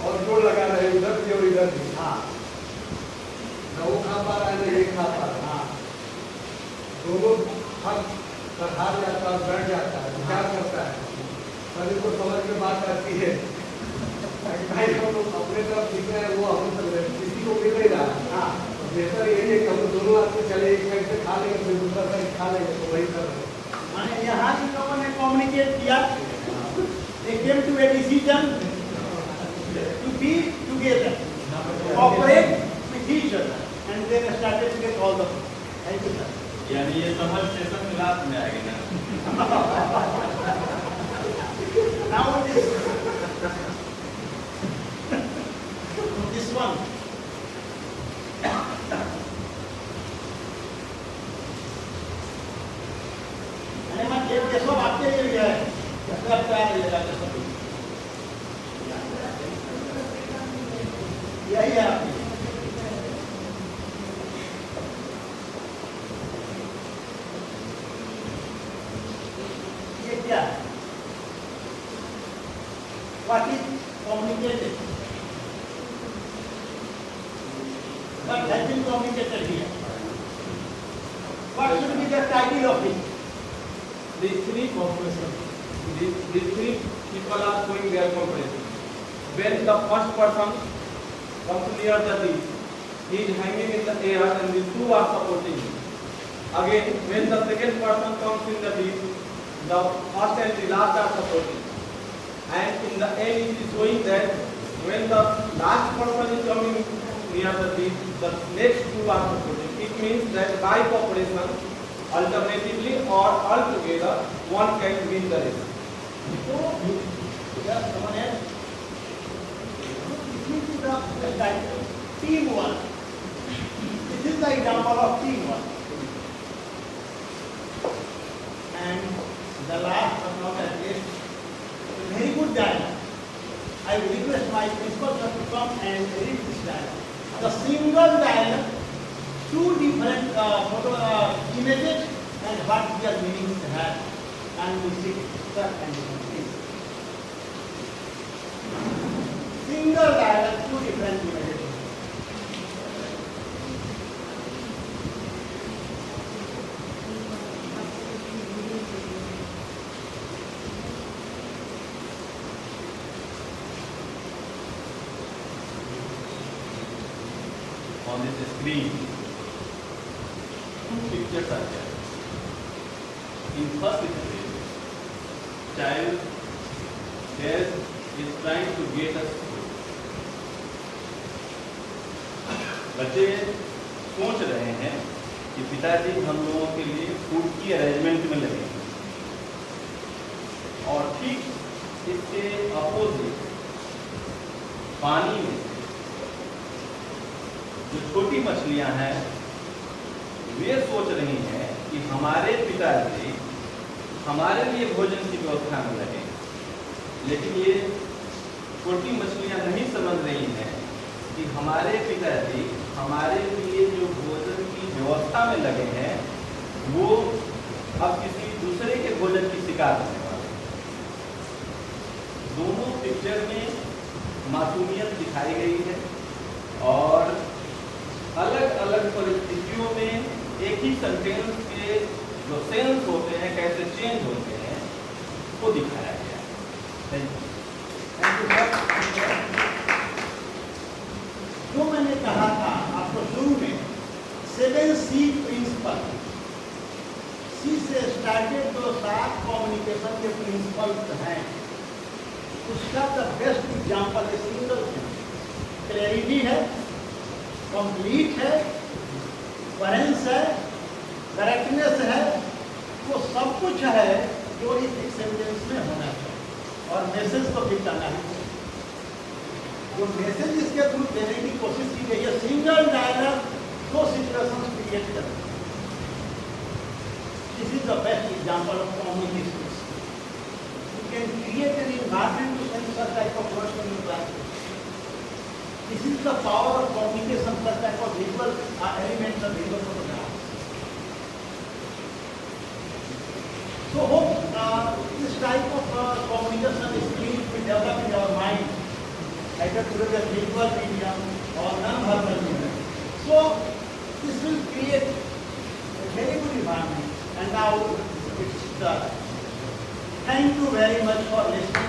और जोड़ लगा रहे हैं, उधर भी और इधर भी।
हाँ,
न वो खा पा रहा है, न ये खा पा रहा है।
हाँ,
दोनों हाथ हार जाता है, बैठ जाता है, विचार करता है। शरीर को समझ में बात आती है, भाई हम लोग अपने तरफ दिख रहे हैं, वो हम सब किसी को मिल नहीं रहा है।
हाँ।
बेहतर यही है कि हम दोनों आदमी चले, एक साइड से खा लेंगे, फिर दूसरा साइड खा लेंगे, तो वही कर रहे हैं।
माने यहाँ के लोगों ने कम्युनिकेट किया, they came to a decision to be together, cooperate with each other, and then started to get all the food. Thank you, sir.
यानी ये समर सेशन में रात में आएगी ना?
Now this one. अरे मैं ये सब आपके लिए है, कैसे आप तैयार रहिएगा सब। यही है आपकी। ये क्या है? What is communicated? What has been communicated here? What should be the title of it?
These three cooperation. These three people are showing their cooperation. When the first person comes near the leaf, he is hanging in the air and the two are supporting him. Again, when the second person comes in the leaf, the first and the last are supporting. And in the end, it is showing that when the last person is coming near the leaf, the next two are supporting. It means that by cooperation, alternatively or altogether, one can win the race.
So, yeah, someone else. This is the title, teamwork. This is the example of teamwork. And the last but not at least, a very good dialogue. I will request my principal sir to come and read this dialogue. The single dialogue, two different images and what their meanings have, and we see sir and please. Single dialogue, two different images.
On this screen, two pictures are there. In first picture, child is trying to get us food. बच्चे सोच रहे हैं कि पिताजी हम लोगों के लिए फूड की अरेंजमेंट में लगे हैं। और ठीक इसके अपोजिट पानी में जो छोटी मछलियां हैं वे सोच रही हैं कि हमारे पिताजी हमारे लिए भोजन की व्यवस्था में लगे, लेकिन ये छोटी मछलियां नहीं समझ रही हैं कि हमारे पिताजी हमारे लिए जो भोजन की व्यवस्था में लगे हैं वो अब किसी दूसरे के भोजन की शिकार होने वाले हैं। दोनों पिक्चर में
मासूमियत दिखाई गई है और अलग अलग परिस्थितियों में एक ही सेंटेंस के जो सेंस होते हैं कैसे चेंज होते हैं वो दिखाया गया है। Thank you.
जो मैंने कहा था आपको शुरू में 7C प्रिंसिपल, सी से स्टार्टेड जो 7 कम्युनिकेशन के प्रिंसिपल्स हैं, उसका द बेस्ट एग्जाम्पल है सिंगल क्लैरिटी है, कंप्लीट है, कोहेरेंस है, करेक्टनेस है, वो सब कुछ है जो इस सेंटेंस में होना चाहिए और मैसेज को भी करना है। जो मैसेज इसके थ्रू देने की कोशिश की गई है, सिंगल डायलॉग 2 सिचुएशंस क्रिएट करना। This is the best example of communication. You can create an environment to send such type of words in your classroom. This is the power of communication, such type of visual elements and visual photographs. So hope this type of communication skills will develop in our mind, either through the visual medium or non-verbal medium. So this will create a very good environment. And now it's done. Thank you very much for listening.